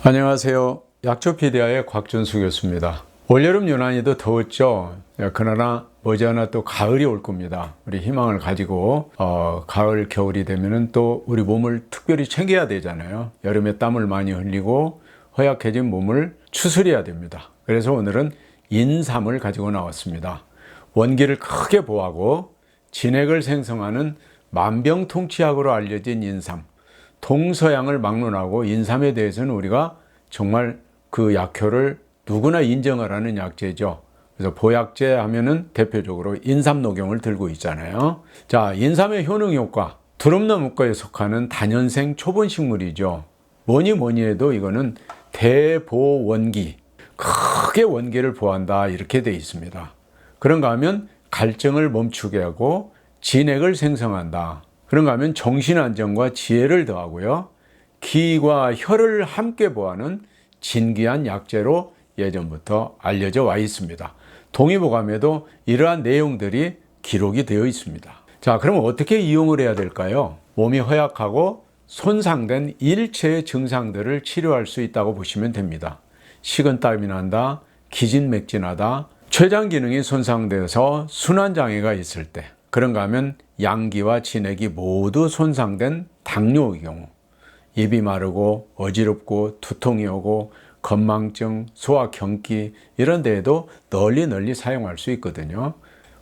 안녕하세요. 약초피디아의 곽준수 교수입니다. 올여름 유난히도 더웠죠. 그러나 머지않아 또 가을이 올 겁니다. 우리 희망을 가지고 가을, 겨울이 되면은 또 우리 몸을 특별히 챙겨야 되잖아요. 여름에 땀을 많이 흘리고 허약해진 몸을 추스려야 됩니다. 그래서 오늘은 인삼을 가지고 나왔습니다. 원기를 크게 보하고 진액을 생성하는 만병통치약으로 알려진 인삼. 동서양을 막론하고 인삼에 대해서는 우리가 정말 그 약효를 누구나 인정을 하는 약재죠. 그래서 보약제 하면은 대표적으로 인삼녹용을 들고 있잖아요. 자, 인삼의 효능 효과. 두릅나무과에 속하는 다년생 초본식물이죠. 뭐니 해도 이거는 대보원기. 크게 원기를 보한다 이렇게 되어 있습니다. 그런가 하면 갈증을 멈추게 하고 진액을 생성한다. 그런가 하면 정신안정과 지혜를 더하고요. 기와 혈을 함께 보하는 진귀한 약재로 예전부터 알려져 와 있습니다. 동의보감에도 이러한 내용들이 기록이 되어 있습니다. 자, 그럼 어떻게 이용을 해야 될까요? 몸이 허약하고 손상된 일체의 증상들을 치료할 수 있다고 보시면 됩니다. 식은땀이 난다, 기진맥진하다, 췌장 기능이 손상되어서 순환장애가 있을 때, 그런가 하면 양기와 진액이 모두 손상된 당뇨의 경우, 입이 마르고 어지럽고 두통이 오고 건망증, 소화경기 이런 데에도 널리 사용할 수 있거든요.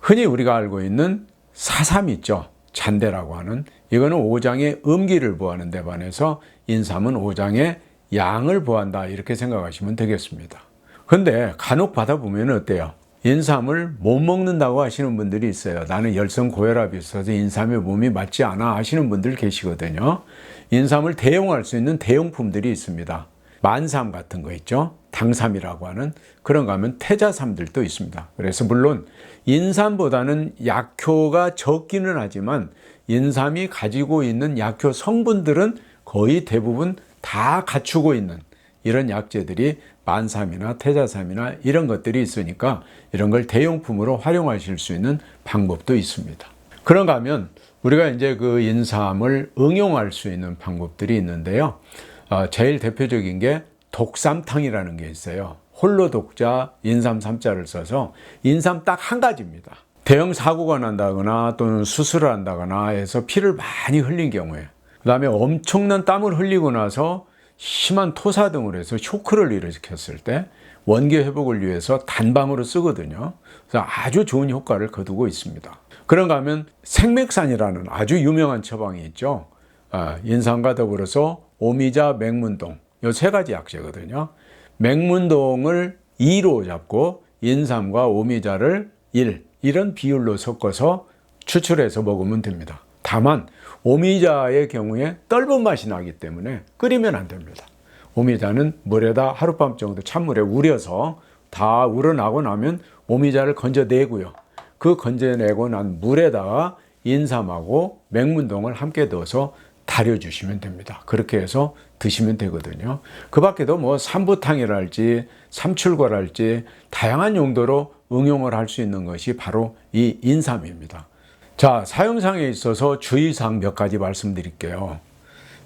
흔히 우리가 알고 있는 사삼 있죠. 잔대라고 하는, 이거는 오장의 음기를 보하는 데 반해서 인삼은 오장의 양을 보한다 이렇게 생각하시면 되겠습니다. 근데 간혹 받아보면 어때요? 인삼을 못 먹는다고 하시는 분들이 있어요. 나는 열성 고혈압이 있어서 인삼에 몸이 맞지 않아 하시는 분들 계시거든요. 인삼을 대용할 수 있는 대용품들이 있습니다. 만삼 같은 거 있죠. 당삼이라고 하는 그런 거 하면 태자삼들도 있습니다. 그래서 물론 인삼보다는 약효가 적기는 하지만 인삼이 가지고 있는 약효 성분들은 거의 대부분 다 갖추고 있는 이런 약재들이 만삼이나 태자삼이나 이런 것들이 있으니까 이런 걸 대용품으로 활용하실 수 있는 방법도 있습니다. 그런가 하면 우리가 이제 그 인삼을 응용할 수 있는 방법들이 있는데요. 제일 대표적인 게 독삼탕이라는 게 있어요. 홀로 독자 인삼 삼자를 써서 인삼 딱 한 가지입니다. 대형 사고가 난다거나 또는 수술을 한다거나 해서 피를 많이 흘린 경우에, 그 다음에 엄청난 땀을 흘리고 나서 심한 토사 등으로 해서 쇼크를 일으켰을 때 원기 회복을 위해서 단방으로 쓰거든요. 그래서 아주 좋은 효과를 거두고 있습니다. 그런가 하면 생맥산이라는 아주 유명한 처방이 있죠. 인삼과 더불어서 오미자, 맹문동 이 세 가지 약재거든요. 맹문동을 2로 잡고 인삼과 오미자를 1 이런 비율로 섞어서 추출해서 먹으면 됩니다. 다만 오미자의 경우에 떫은 맛이 나기 때문에 끓이면 안 됩니다. 오미자는 물에다 하룻밤 정도 찬물에 우려서 다 우러나고 나면 오미자를 건져내고요. 그 건져내고 난 물에다가 인삼하고 맹문동을 함께 넣어서 달여주시면 됩니다. 그렇게 해서 드시면 되거든요. 그 밖에도 뭐 삼부탕이랄지 삼출과랄지 다양한 용도로 응용을 할 수 있는 것이 바로 이 인삼입니다. 자, 사용상에 있어서 주의사항 몇 가지 말씀드릴게요.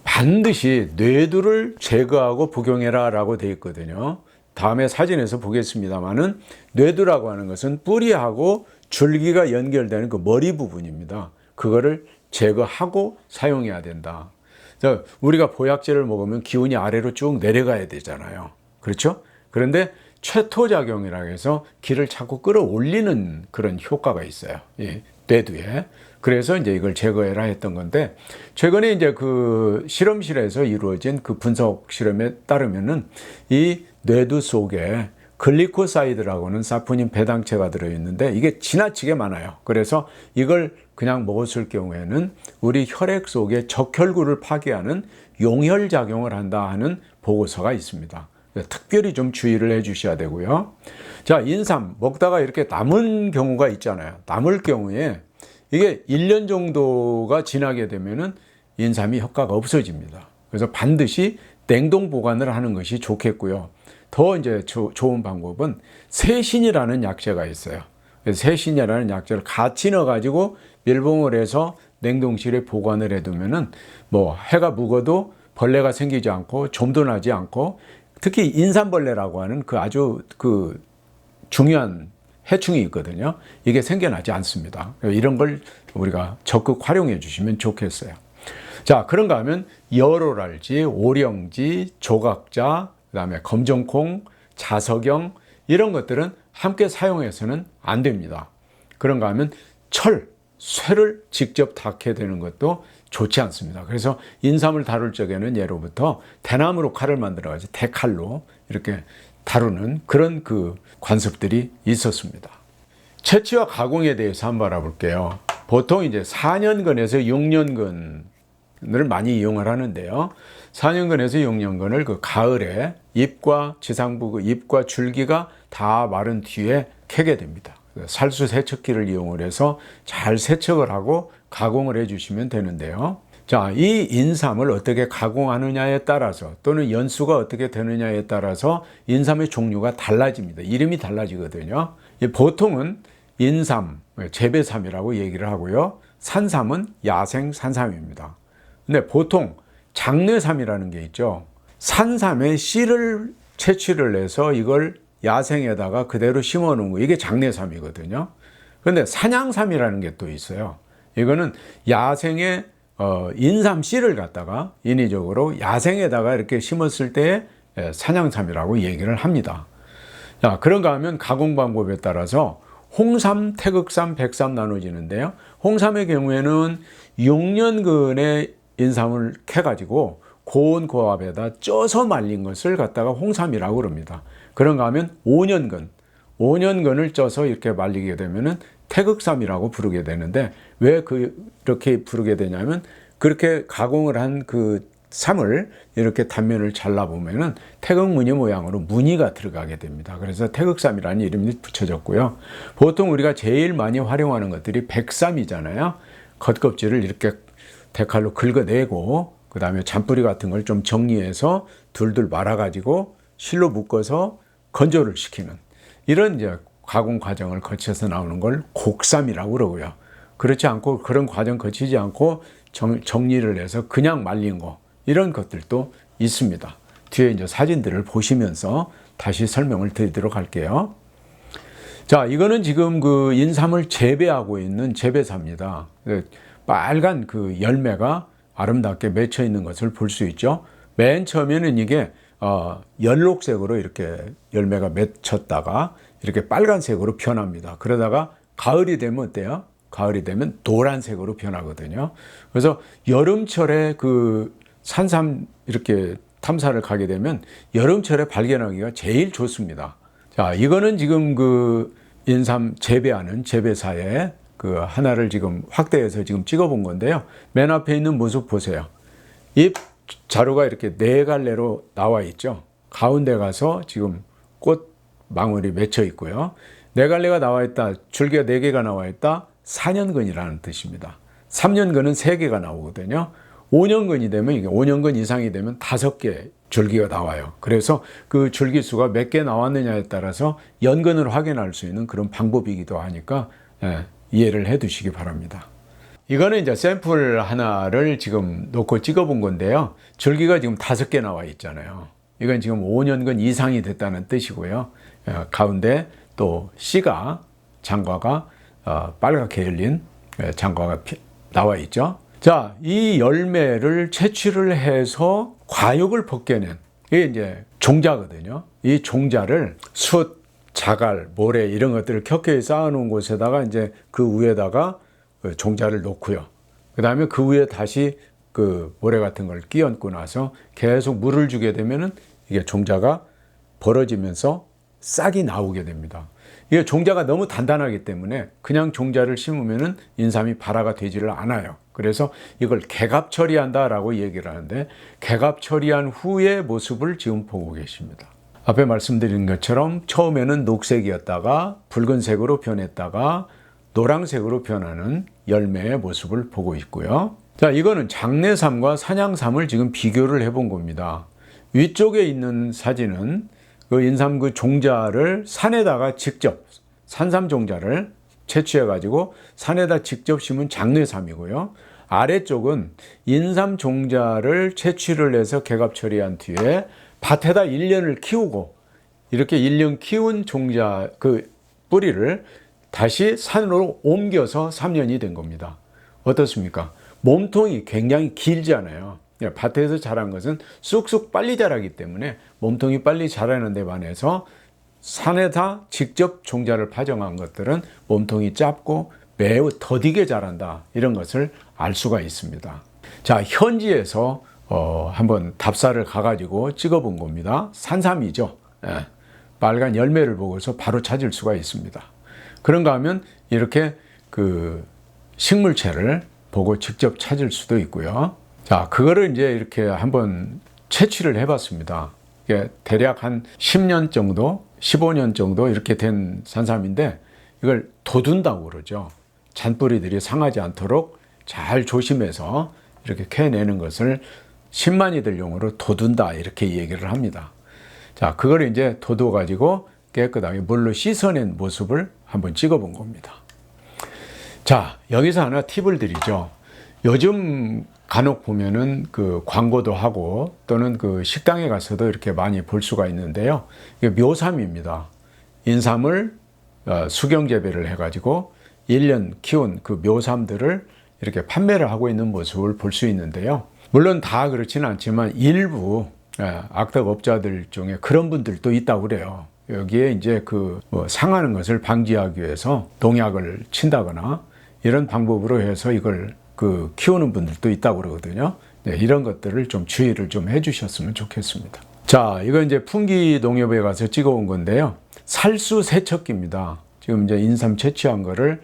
반드시 뇌두를 제거하고 복용해라 라고 되어 있거든요. 다음에 사진에서 보겠습니다만은 뇌두라고 하는 것은 뿌리하고 줄기가 연결되는 그 머리 부분입니다. 그거를 제거하고 사용해야 된다. 자, 우리가 보약제를 먹으면 기운이 아래로 쭉 내려가야 되잖아요. 그렇죠? 그런데 최토작용이라고 해서 기를 자꾸 끌어올리는 그런 효과가 있어요. 예, 뇌두에. 그래서 이제 이걸 제거해라 했던 건데, 최근에 이제 그 실험실에서 이루어진 그 분석 실험에 따르면은 이 뇌두 속에 글리코사이드라고 하는 사포닌 배당체가 들어있는데 이게 지나치게 많아요. 그래서 이걸 그냥 먹었을 경우에는 우리 혈액 속에 적혈구를 파괴하는 용혈작용을 한다 하는 보고서가 있습니다. 특별히 좀 주의를 해 주셔야 되고요. 자, 인삼 먹다가 이렇게 남은 경우가 있잖아요. 남을 경우에 이게 1년 정도가 지나게 되면은 인삼이 효과가 없어집니다. 그래서 반드시 냉동 보관을 하는 것이 좋겠고요. 더 이제 좋은 방법은 세신이라는 약재가 있어요. 그래서 세신이라는 약재를 같이 넣어가지고 밀봉을 해서 냉동실에 보관을 해두면은 뭐 해가 묵어도 벌레가 생기지 않고 좀도 나지 않고 특히 인삼벌레라고 하는 그 아주 그 중요한 해충이 있거든요. 이게 생겨나지 않습니다. 이런 걸 우리가 적극 활용해 주시면 좋겠어요. 자, 그런가 하면 여로랄지, 오령지, 조각자, 그다음에 검정콩, 자석영 이런 것들은 함께 사용해서는 안 됩니다. 그런가 하면 철, 쇠를 직접 닿게 되는 것도 좋지 않습니다. 그래서 인삼을 다룰 적에는 예로부터 대나무로 칼을 만들어가지고 대칼로 이렇게 다루는 그런 그 관습들이 있었습니다. 채취와 가공에 대해서 한번 알아볼게요. 보통 이제 4년근에서 6년근을 많이 이용을 하는데요. 4년근에서 6년근을 그 가을에 잎과 지상부 그 잎과 줄기가 다 마른 뒤에 캐게 됩니다. 살수 세척기를 이용을 해서 잘 세척을 하고 가공을 해주시면 되는데요. 자, 이 인삼을 어떻게 가공하느냐에 따라서 또는 연수가 어떻게 되느냐에 따라서 인삼의 종류가 달라집니다. 이름이 달라지거든요. 보통은 인삼, 재배삼이라고 얘기를 하고요. 산삼은 야생 산삼입니다. 근데 보통 장례삼이라는 게 있죠. 산삼의 씨를 채취를 해서 이걸 야생에다가 그대로 심어 놓은 거, 이게 장례삼이거든요. 그런데 사냥삼이라는 게 또 있어요. 이거는 야생의 인삼 씨를 갖다가 인위적으로 야생에다가 이렇게 심었을 때 사냥삼이라고 얘기를 합니다. 자, 그런가 하면 가공 방법에 따라서 홍삼, 태극삼, 백삼 나눠지는데요. 홍삼의 경우에는 6년근의 인삼을 캐가지고 고온 고압에다 쪄서 말린 것을 갖다가 홍삼이라고 그럽니다. 그런가 하면 5년근을 쪄서 이렇게 말리게 되면은 태극삼이라고 부르게 되는데, 왜 그렇게 부르게 되냐면 그렇게 가공을 한 그 삼을 이렇게 단면을 잘라보면은 태극무늬 모양으로 무늬가 들어가게 됩니다. 그래서 태극삼이라는 이름이 붙여졌고요. 보통 우리가 제일 많이 활용하는 것들이 백삼이잖아요. 겉껍질을 이렇게 대칼로 긁어내고 그 다음에 잔뿌리 같은 걸 좀 정리해서 둘둘 말아가지고 실로 묶어서 건조를 시키는 이런 이제 가공 과정을 거쳐서 나오는 걸 곡삼이라고 그러고요. 그렇지 않고 그런 과정 거치지 않고 정리를 해서 그냥 말린 거, 이런 것들도 있습니다. 뒤에 이제 사진들을 보시면서 다시 설명을 드리도록 할게요. 자, 이거는 지금 그 인삼을 재배하고 있는 재배사입니다. 빨간 그 열매가 아름답게 맺혀 있는 것을 볼 수 있죠. 맨 처음에는 이게 연록색으로 이렇게 열매가 맺혔다가 이렇게 빨간색으로 변합니다. 그러다가 가을이 되면 어때요? 가을이 되면 노란색으로 변하거든요. 그래서 여름철에 그 산삼 이렇게 탐사를 가게 되면 여름철에 발견하기가 제일 좋습니다. 자, 이거는 지금 그 인삼 재배하는 재배사의 그 하나를 지금 확대해서 지금 찍어본 건데요. 맨 앞에 있는 모습 보세요. 잎 자루가 이렇게 네 갈래로 나와 있죠. 가운데 가서 지금 꽃 망울이 맺혀 있고요. 네 갈래가 나와 있다, 줄기가 네 개가 나와 있다, 4년근이라는 뜻입니다. 3년근은 3개가 나오거든요. 5년근이 되면, 이게 5년근 이상이 되면 5개 줄기가 나와요. 그래서 그 줄기 수가 몇 개 나왔느냐에 따라서 연근을 확인할 수 있는 그런 방법이기도 하니까 이해를 해 두시기 바랍니다. 이거는 이제 샘플 하나를 지금 놓고 찍어 본 건데요. 줄기가 지금 5개 나와 있잖아요. 이건 지금 5년근 이상이 됐다는 뜻이고요. 가운데 또 씨가, 장과가 빨갛게 열린 장과가 나와 있죠. 자, 이 열매를 채취를 해서 과육을 벗겨낸, 이게 이제 종자거든요. 이 종자를 숯, 자갈, 모래 이런 것들을 켜켜이 쌓아놓은 곳에다가 이제 그 위에다가 종자를 놓고요. 그 다음에 그 위에 다시 그 모래 같은 걸 끼얹고 나서 계속 물을 주게 되면은 이게 종자가 벌어지면서 싹이 나오게 됩니다. 이게 종자가 너무 단단하기 때문에 그냥 종자를 심으면은 인삼이 발화가 되지를 않아요. 그래서 이걸 개갑 처리한다라고 얘기를 하는데, 개갑 처리한 후의 모습을 지금 보고 계십니다. 앞에 말씀드린 것처럼 처음에는 녹색이었다가 붉은색으로 변했다가 노란색으로 변하는 열매의 모습을 보고 있고요. 자, 이거는 장례삼과 산양삼을 지금 비교를 해본 겁니다. 위쪽에 있는 사진은 그 인삼 그 종자를 산에다가 직접, 산삼 종자를 채취해 가지고 산에다 직접 심은 장례삼이고요. 아래쪽은 인삼 종자를 채취를 해서 개갑 처리한 뒤에 밭에다 1년을 키우고 이렇게 1년 키운 종자 그 뿌리를 다시 산으로 옮겨서 3년이 된 겁니다. 어떻습니까? 몸통이 굉장히 길잖아요. 밭에서 자란 것은 쑥쑥 빨리 자라기 때문에 몸통이 빨리 자라는 데 반해서 산에다 직접 종자를 파종한 것들은 몸통이 짧고 매우 더디게 자란다. 이런 것을 알 수가 있습니다. 자, 현지에서 한번 답사를 가가지고 찍어본 겁니다. 산삼이죠. 예, 빨간 열매를 보고서 바로 찾을 수가 있습니다. 그런가 하면 이렇게 그 식물체를 보고 직접 찾을 수도 있고요. 자, 그거를 이제 이렇게 한번 채취를 해봤습니다. 이게 대략 한 10년 정도, 15년 정도 이렇게 된 산삼인데 이걸 돋운다고 그러죠. 잔뿌리들이 상하지 않도록 잘 조심해서 이렇게 캐내는 것을 10만이들 용어로 돋운다 이렇게 얘기를 합니다. 자, 그걸 이제 돋워 가지고 깨끗하게 물로 씻어낸 모습을 한번 찍어본 겁니다. 자, 여기서 하나 팁을 드리죠. 요즘 간혹 보면은 그 광고도 하고 또는 그 식당에 가서도 이렇게 많이 볼 수가 있는데요. 이게 묘삼입니다. 인삼을 수경 재배를 해가지고 1년 키운 그 묘삼들을 이렇게 판매를 하고 있는 모습을 볼 수 있는데요. 물론 다 그렇지는 않지만 일부 악덕업자들 중에 그런 분들도 있다고 그래요. 여기에 이제 그 상하는 것을 방지하기 위해서 농약을 친다거나 이런 방법으로 해서 이걸 그 키우는 분들도 있다고 그러거든요. 네, 이런 것들을 좀 주의를 좀 해주셨으면 좋겠습니다. 자, 이거 이제 풍기 농협에 가서 찍어온 건데요. 살수 세척기입니다. 지금 이제 인삼 채취한 거를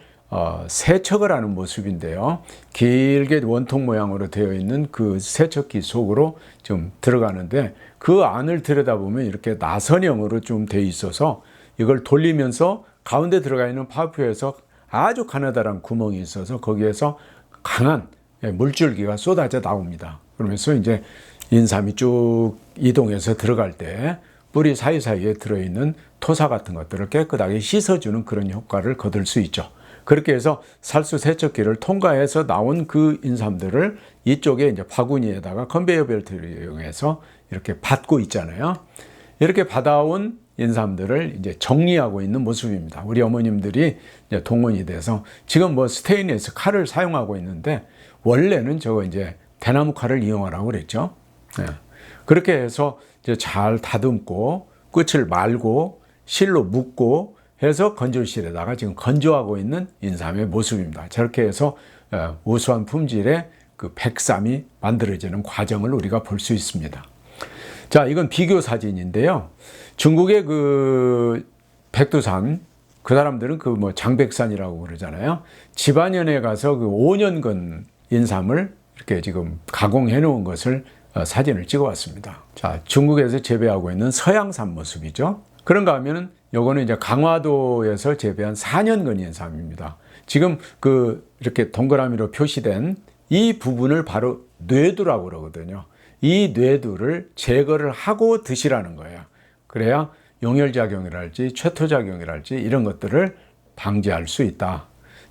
세척을 하는 모습인데요. 길게 원통 모양으로 되어 있는 그 세척기 속으로 좀 들어가는데 그 안을 들여다보면 이렇게 나선형으로 좀 되어 있어서 이걸 돌리면서 가운데 들어가 있는 파이프에서 아주 가느다란 구멍이 있어서 거기에서 강한 물줄기가 쏟아져 나옵니다. 그러면서 이제 인삼이 쭉 이동해서 들어갈 때 뿌리 사이사이에 들어있는 토사 같은 것들을 깨끗하게 씻어주는 그런 효과를 거둘 수 있죠. 그렇게 해서 살수 세척기를 통과해서 나온 그 인삼들을 이쪽에 이제 바구니에다가 컨베이어 벨트를 이용해서 이렇게 받고 있잖아요. 이렇게 받아온 인삼들을 이제 정리하고 있는 모습입니다. 우리 어머님들이 이제 동원이 돼서 지금 뭐 스테인리스 칼을 사용하고 있는데 원래는 저거 이제 대나무 칼을 이용하라고 그랬죠. 네. 그렇게 해서 이제 잘 다듬고 끝을 말고 실로 묶고 해서 건조실에다가 지금 건조하고 있는 인삼의 모습입니다. 저렇게 해서 우수한 품질의 그 백삼이 만들어지는 과정을 우리가 볼 수 있습니다. 자, 이건 비교 사진인데요. 중국의 그 백두산, 그 사람들은 그 뭐 장백산이라고 그러잖아요. 집안연에 가서 그 5년근 인삼을 이렇게 지금 가공해 놓은 것을 사진을 찍어 왔습니다. 자, 중국에서 재배하고 있는 서양산 모습이죠. 그런가 하면은 요거는 이제 강화도에서 재배한 4년근 인삼입니다. 지금 그 이렇게 동그라미로 표시된 이 부분을 바로 뇌두라고 그러거든요. 이 뇌두를 제거를 하고 드시라는 거예요. 그래야 용혈작용이랄지 최토작용이랄지 이런 것들을 방지할 수 있다.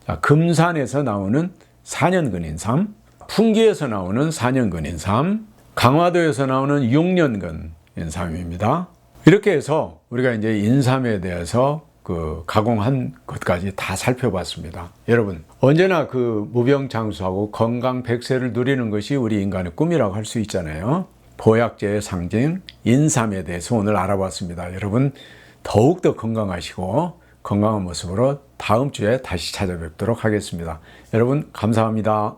자, 금산에서 나오는 4년근 인삼, 풍기에서 나오는 4년근 인삼, 강화도에서 나오는 6년근 인삼입니다. 이렇게 해서 우리가 이제 인삼에 대해서 그 가공한 것까지 다 살펴봤습니다. 여러분, 언제나 그 무병장수하고 건강 백세를 누리는 것이 우리 인간의 꿈이라고 할 수 있잖아요. 보약제의 상징 인삼에 대해서 오늘 알아봤습니다. 여러분, 더욱더 건강하시고 건강한 모습으로 다음 주에 다시 찾아뵙도록 하겠습니다. 여러분, 감사합니다.